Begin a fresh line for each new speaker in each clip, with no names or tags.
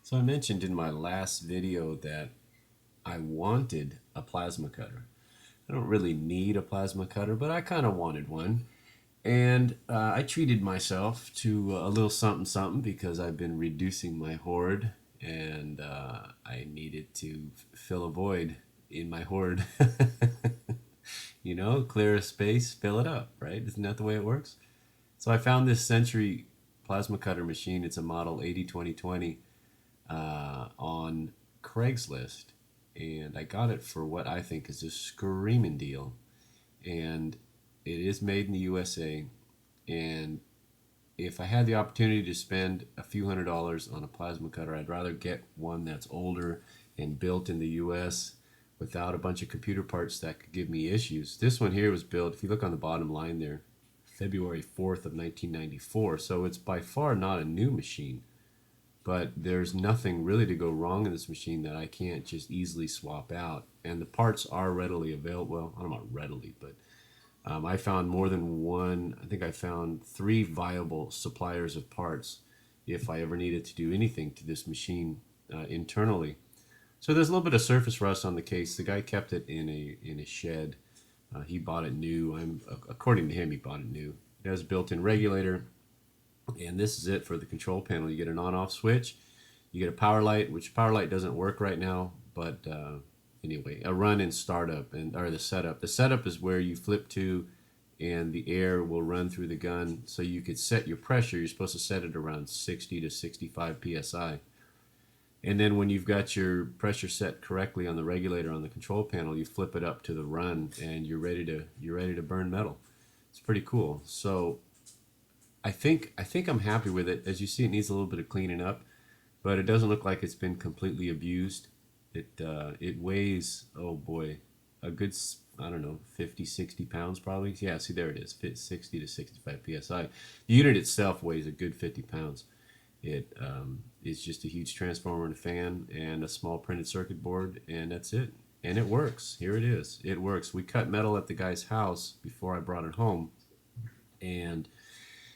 So I mentioned in my last video that I wanted a plasma cutter. I don't really need a plasma cutter, but I kind of wanted one. And I treated myself to a little something something because I've been reducing my hoard and I needed to fill a void in my hoard. Clear a space, fill it up, right? Isn't that the way it works? So I found this Century plasma cutter machine. It's a model 802020 on Craigslist, and I got it for what I think is a screaming deal. And it is made in the USA. And if I had the opportunity to spend a few $100s on a plasma cutter, I'd rather get one that's older and built in the US without a bunch of computer parts that could give me issues. This one here was built, if you look on the bottom line there, February 4th of 1994. So it's by far not a new machine, but there's nothing really to go wrong in this machine that I can't just easily swap out. And the parts are readily available. Well, I don't know about readily, but I found more than one. I think I found 3 viable suppliers of parts if I ever needed to do anything to this machine internally. So there's a little bit of surface rust on the case. The guy kept it in a shed. He bought it new. According to him, he bought it new. It has a built-in regulator, and this is it for the control panel. You get an on-off switch. You get a power light, which power light doesn't work right now, but anyway, a run and startup or the setup. The setup is where you flip to, and the air will run through the gun. So you could set your pressure. You're supposed to set it around 60 to 65 psi. And then when you've got your pressure set correctly on the regulator on the control panel, you flip it up to the run, and you're ready to burn metal. It's pretty cool. So I think I'm happy with it. As you see, it needs a little bit of cleaning up, but it doesn't look like it's been completely abused. It weighs, oh boy, a good, I don't know, 50, 60 pounds probably. Yeah, see, there it is, 60 to 65 psi. The unit itself weighs a good 50 pounds. It is just a huge transformer and a fan and a small printed circuit board, and that's it. And it works. Here it is. It works. We cut metal at the guy's house before I brought it home, and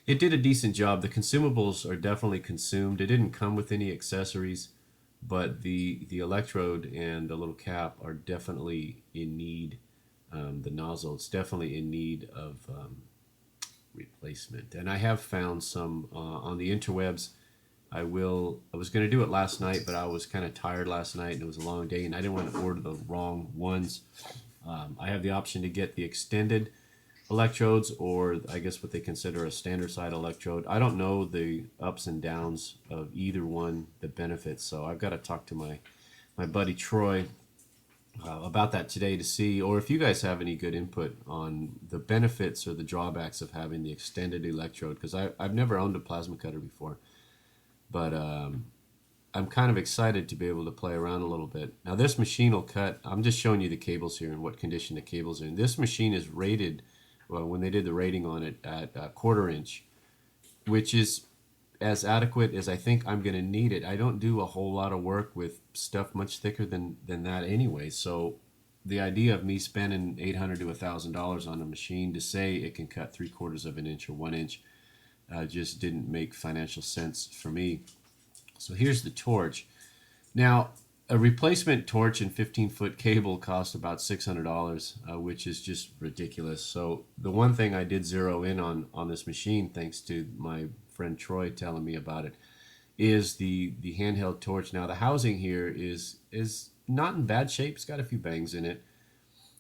it did a decent job. The consumables are definitely consumed. It didn't come with any accessories, but the electrode and the little cap are definitely in need. The nozzle, it's definitely in need of replacement. And I have found some on the interwebs. I was going to do it last night, but I was kind of tired last night, and it was a long day, and I didn't want to order the wrong ones. I have the option to get the extended electrodes, or I guess what they consider a standard side electrode. I don't know the ups and downs of either one, the benefits, so I've got to talk to my buddy Troy about that today to see, or if you guys have any good input on the benefits or the drawbacks of having the extended electrode, because I've never owned a plasma cutter before. But I'm kind of excited to be able to play around a little bit. Now this machine will cut, I'm just showing you the cables here and what condition the cables are in. This machine is rated, well, when they did the rating on it, at a 1/4 inch, which is as adequate as I think I'm going to need it. I don't do a whole lot of work with stuff much thicker than that anyway. So the idea of me spending $800 to $1,000 on a machine to say it can cut 3/4 of an inch or 1 inch just didn't make financial sense for me. So here's the torch. Now, a replacement torch and 15-foot cable cost about $600, which is just ridiculous. So the one thing I did zero in on this machine, thanks to my friend Troy telling me about it, is the handheld torch. Now the housing here is not in bad shape. It's got a few bangs in it.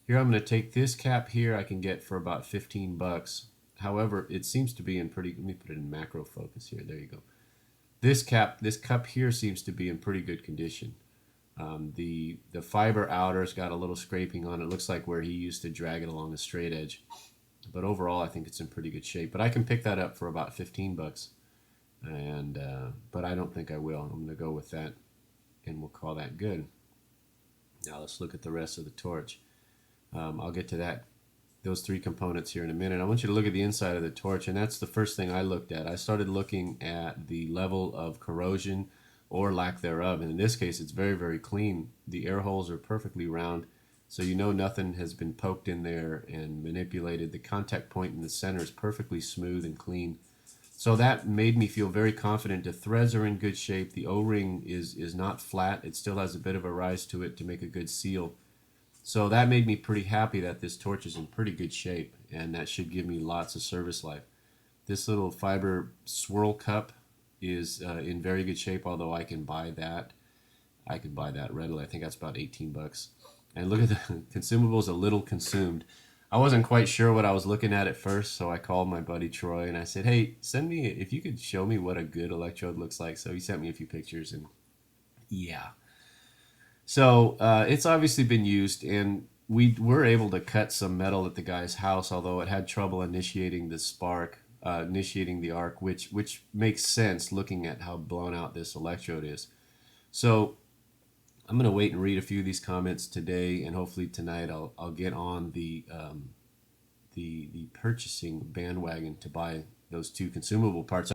Here I'm going to take this cap here. I can get for about 15 bucks. However, it seems to be in pretty, let me put it in macro focus here. There you go. This cup here seems to be in pretty good condition. The fiber outer's got a little scraping on it. It looks like where he used to drag it along a straight edge. But overall, I think it's in pretty good shape. But I can pick that up for about 15 bucks. And but I don't think I will. I'm going to go with that, and we'll call that good. Now let's look at the rest of the torch. I'll get to that, those 3 components here in a minute. I want you to look at the inside of the torch, and that's the first thing I looked at. I started looking at the level of corrosion or lack thereof, and in this case it's very, very clean. The air holes are perfectly round, so you know nothing has been poked in there and manipulated. The contact point in the center is perfectly smooth and clean. So that made me feel very confident. The threads are in good shape. The O-ring is not flat. It still has a bit of a rise to it to make a good seal. So that made me pretty happy that this torch is in pretty good shape, and that should give me lots of service life. This little fiber swirl cup is in very good shape, although I can buy that. I could buy that readily. I think that's about 18 bucks. And look at the consumables, a little consumed. I wasn't quite sure what I was looking at first, so I called my buddy Troy and I said, hey, send me, if you could show me what a good electrode looks like. So he sent me a few pictures, and yeah. So it's obviously been used, and we were able to cut some metal at the guy's house, although it had trouble initiating the spark, initiating the arc, which makes sense looking at how blown out this electrode is. So I'm going to wait and read a few of these comments today, and hopefully tonight I'll get on the purchasing bandwagon to buy those two consumable parts.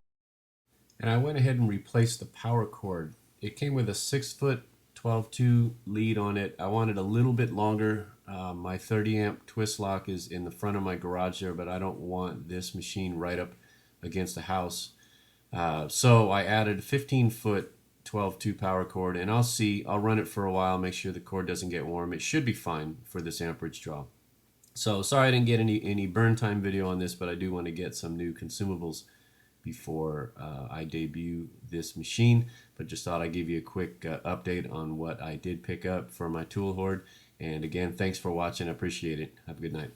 And I went ahead and replaced the power cord. It came with a 6-foot 12-2 lead on it. I wanted a little bit longer. My 30 amp twist lock is in the front of my garage there, but I don't want this machine right up against the house. So I added a 15-foot 12-2 power cord, and I'll run it for a while, make sure the cord doesn't get warm. It should be fine for this amperage draw. So sorry I didn't get any burn time video on this, but I do want to get some new consumables before I debut this machine. But just thought I'd give you a quick update on what I did pick up for my tool hoard. And again, thanks for watching. I appreciate it. Have a good night.